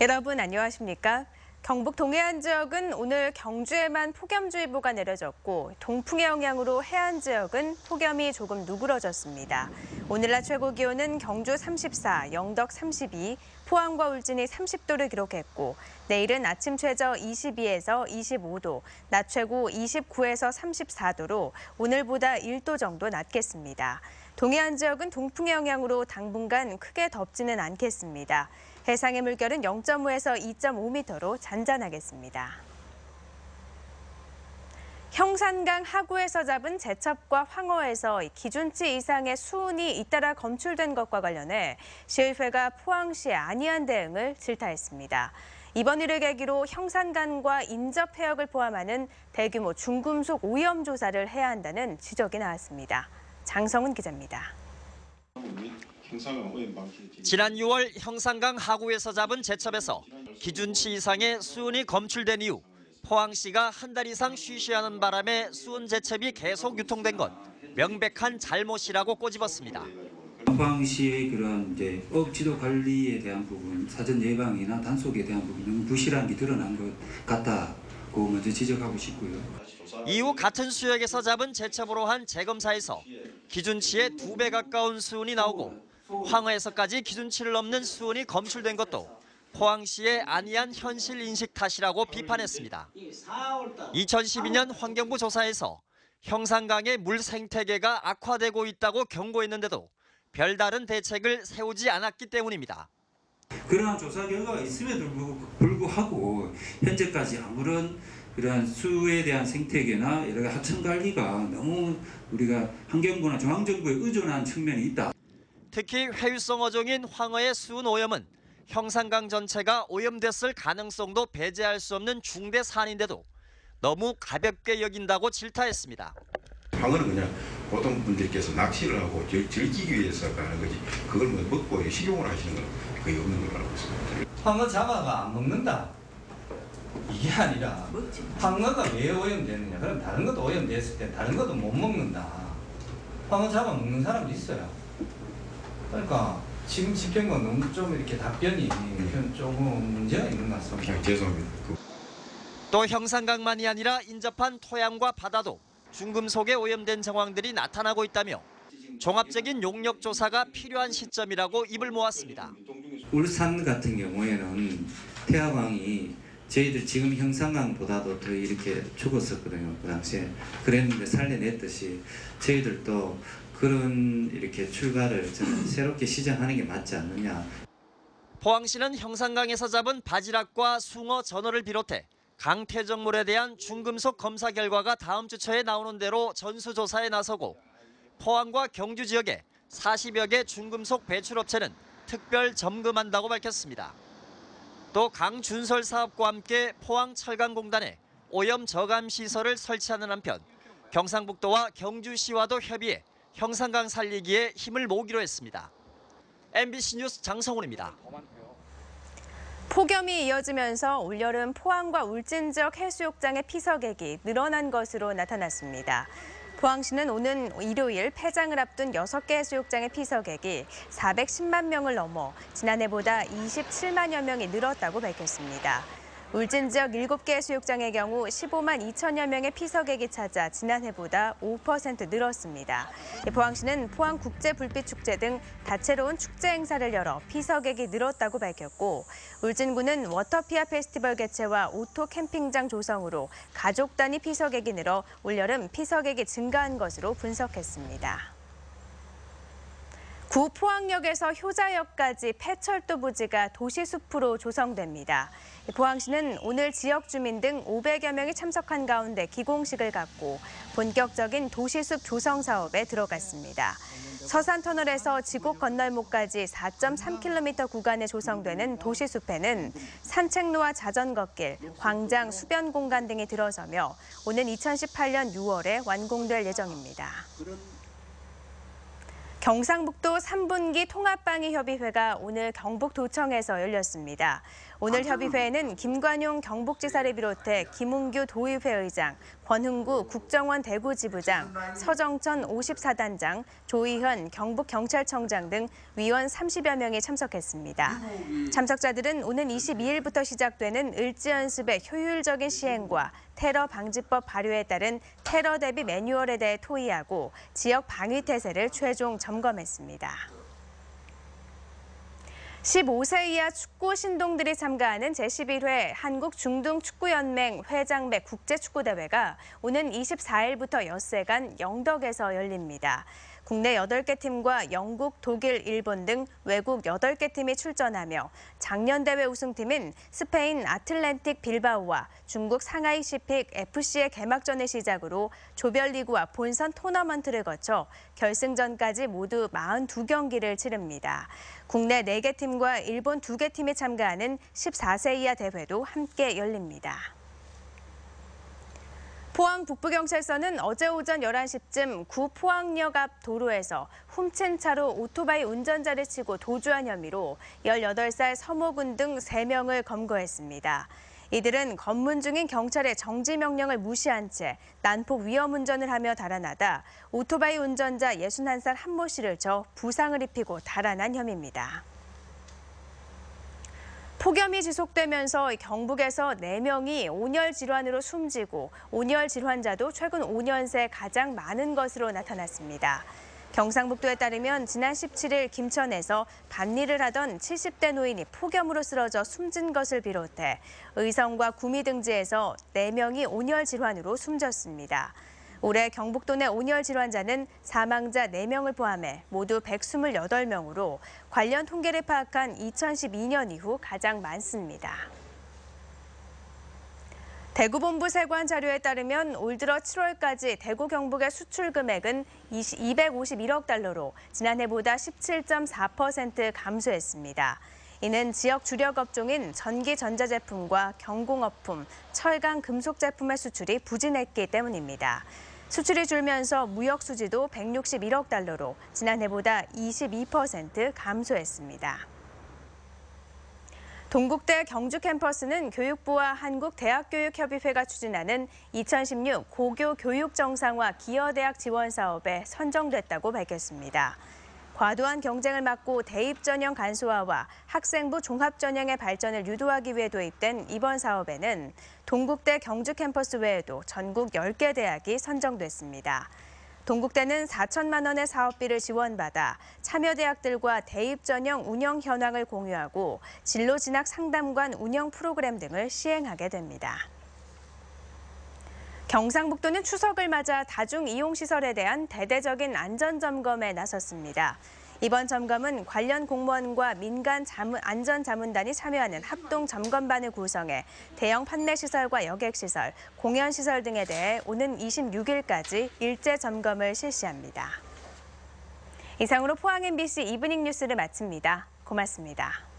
여러분 안녕하십니까? 경북 동해안 지역은 오늘 경주에만 폭염주의보가 내려졌고 동풍의 영향으로 해안 지역은 폭염이 조금 누그러졌습니다. 오늘 낮 최고 기온은 경주 34, 영덕 32, 포항과 울진이 30도를 기록했고 내일은 아침 최저 22에서 25도, 낮 최고 29에서 34도로 오늘보다 1도 정도 낮겠습니다. 동해안 지역은 동풍의 영향으로 당분간 크게 덥지는 않겠습니다. 해상의 물결은 0.5에서 2.5m로 잔잔하겠습니다. 형산강 하구에서 잡은 제첩과 황어에서 기준치 이상의 수은이 잇따라 검출된 것과 관련해 시의회가 포항시에 안이한 대응을 질타했습니다. 이번 일을 계기로 형산강과 인접 해역을 포함하는 대규모 중금속 오염 조사를 해야 한다는 지적이 나왔습니다. 장성훈 기자입니다. 지난 6월 형산강 하구에서 잡은 제첩에서 기준치 이상의 수은이 검출된 이후 포항시가 한 달 이상 쉬쉬 하는 바람에 수은 제첩이 계속 유통된 건 명백한 잘못이라고 꼬집었습니다. 포항시의 그런 업 지도 관리에 대한 부분, 사전 예방이나 단속에 대한 부분 너무 부실한 게 드러난 것 같다고 먼저 지적하고 싶고요. 이후 같은 수역에서 잡은 제첩으로 한 재검사에서 기준치의 2배 가까운 수은이 나오고 황어에서까지 기준치를 넘는 수은이 검출된 것도 포항시의 안이한 현실 인식 탓이라고 비판했습니다. 2012년 환경부 조사에서 형산강의 물 생태계가 악화되고 있다고 경고했는데도 별다른 대책을 세우지 않았기 때문입니다. 그러한 조사 결과가 있음에도 불구하고 현재까지 아무런 그러한 수에 대한 생태계나 여러 가지 하천 관리가 너무 우리가 환경부나 중앙정부에 의존한 측면이 있다. 특히 회유성 어종인 황어의 수은 오염은 형산강 전체가 오염됐을 가능성도 배제할 수 없는 중대 사안인데도 너무 가볍게 여긴다고 질타했습니다. 황어는 그냥 보통 분들께서 낚시를 하고 즐기기 위해서 하는 거지 그걸 먹고 식용을 하시는 건 거의 없는 걸로 알고 있습니다. 황어 잡아가 안 먹는다. 이게 아니라 황어가 왜 오염되느냐. 그럼 다른 것도 오염됐을 때 다른 것도 못 먹는다. 황어 잡아 먹는 사람도 있어요. 그러니까 지금 집행과 너무 좀 이렇게 답변이 조금 문제가 있는 것 같습니다. 죄송합니다. 또 형산강만이 아니라 인접한 토양과 바다도 중금속에 오염된 정황들이 나타나고 있다며 종합적인 용역 조사가 필요한 시점이라고 입을 모았습니다. 울산 같은 경우에는 태화강이 저희들 지금 형산강보다도 더 이렇게 죽었었거든요. 그 당시에 그랬는데 살려냈듯이 저희들도 그런 이렇게 출가를 저는 새롭게 시작하는 게 맞지 않느냐. 포항시는 형산강에서 잡은 바지락과 숭어, 전어를 비롯해 강태적물에 대한 중금속 검사 결과가 다음 주 초에 나오는 대로 전수조사에 나서고 포항과 경주 지역에 40여 개 중금속 배출업체는 특별 점검한다고 밝혔습니다. 또 강준설 사업과 함께 포항철강공단에 오염 저감 시설을 설치하는 한편 경상북도와 경주시와도 협의해 형산강 살리기에 힘을 모으기로 했습니다. MBC 뉴스 장성훈입니다. 폭염이 이어지면서 올여름 포항과 울진 지역 해수욕장의 피서객이 늘어난 것으로 나타났습니다. 포항시는 오는 일요일 폐장을 앞둔 6개 해수욕장의 피서객이 410만 명을 넘어 지난해보다 27만여 명이 늘었다고 밝혔습니다. 울진 지역 7개 해수욕장의 경우 15만 2천여 명의 피서객이 찾아 지난해보다 5% 늘었습니다. 포항시는 포항국제불빛축제 등 다채로운 축제 행사를 열어 피서객이 늘었다고 밝혔고 울진군은 워터피아 페스티벌 개최와 오토 캠핑장 조성으로 가족 단위 피서객이 늘어 올여름 피서객이 증가한 것으로 분석했습니다. 구 포항역에서 효자역까지 폐철도 부지가 도시숲으로 조성됩니다. 포항시는 오늘 지역 주민 등 500여 명이 참석한 가운데 기공식을 갖고 본격적인 도시숲 조성 사업에 들어갔습니다. 서산터널에서 지곡 건널목까지 4.3km 구간에 조성되는 도시숲에는 산책로와 자전거길, 광장, 수변 공간 등이 들어서며 오는 2018년 6월에 완공될 예정입니다. 경상북도 3분기 통합방위협의회가 오늘 경북도청에서 열렸습니다. 오늘 협의회에는 김관용 경북지사를 비롯해 김웅규 도의회 의장, 권흥구 국정원 대구지부장, 서정천 54단장, 조희현 경북경찰청장 등 위원 30여 명이 참석했습니다. 참석자들은 오는 22일부터 시작되는 을지연습의 효율적인 시행과 테러 방지법 발효에 따른 테러 대비 매뉴얼에 대해 토의하고 지역 방위 태세를 최종 점검했습니다. 15세 이하 축구 신동들이 참가하는 제11회 한국중등축구연맹 회장배 국제축구대회가 오는 24일부터 엿새간 영덕에서 열립니다. 국내 8개 팀과 영국, 독일, 일본 등 외국 8개 팀이 출전하며 작년 대회 우승팀인 스페인 아틀랜틱 빌바오와 중국 상하이 시픽 FC의 개막전을 시작으로 조별리그와 본선 토너먼트를 거쳐 결승전까지 모두 42경기를 치릅니다. 국내 4개 팀과 일본 2개 팀이 참가하는 14세 이하 대회도 함께 열립니다. 포항 북부경찰서는 어제 오전 11시쯤 구 포항역 앞 도로에서 훔친 차로 오토바이 운전자를 치고 도주한 혐의로 18살 서모군 등 3명을 검거했습니다. 이들은 검문 중인 경찰의 정지 명령을 무시한 채 난폭 위험 운전을 하며 달아나다 오토바이 운전자 61살 한모 씨를 져 부상을 입히고 달아난 혐의입니다. 폭염이 지속되면서 경북에서 4명이 온열 질환으로 숨지고 온열 질환자도 최근 5년 새 가장 많은 것으로 나타났습니다. 경상북도에 따르면 지난 17일 김천에서 밭일을 하던 70대 노인이 폭염으로 쓰러져 숨진 것을 비롯해 의성과 구미 등지에서 4명이 온열 질환으로 숨졌습니다. 올해 경북도 내 온열 질환자는 사망자 4명을 포함해 모두 128명으로 관련 통계를 파악한 2012년 이후 가장 많습니다. 대구본부 세관 자료에 따르면 올 들어 7월까지 대구 경북의 수출 금액은 251억 달러로 지난해보다 17.4% 감소했습니다. 이는 지역 주력 업종인 전기 전자제품과 경공업품, 철강 금속 제품의 수출이 부진했기 때문입니다. 수출이 줄면서 무역 수지도 161억 달러로 지난해보다 22% 감소했습니다. 동국대 경주 캠퍼스는 교육부와 한국대학교육협의회가 추진하는 2016 고교 교육 정상화 기여대학 지원 사업에 선정됐다고 밝혔습니다. 과도한 경쟁을 막고 대입 전형 간소화와 학생부 종합 전형의 발전을 유도하기 위해 도입된 이번 사업에는 동국대 경주 캠퍼스 외에도 전국 10개 대학이 선정됐습니다. 동국대는 4천만 원의 사업비를 지원받아 참여 대학들과 대입 전형 운영 현황을 공유하고 진로 진학 상담관 운영 프로그램 등을 시행하게 됩니다. 경상북도는 추석을 맞아 다중이용시설에 대한 대대적인 안전점검에 나섰습니다. 이번 점검은 관련 공무원과 민간 안전자문단이 참여하는 합동점검반을 구성해 대형 판매시설과 여객시설, 공연시설 등에 대해 오는 26일까지 일제 점검을 실시합니다. 이상으로 포항 MBC 이브닝 뉴스를 마칩니다. 고맙습니다.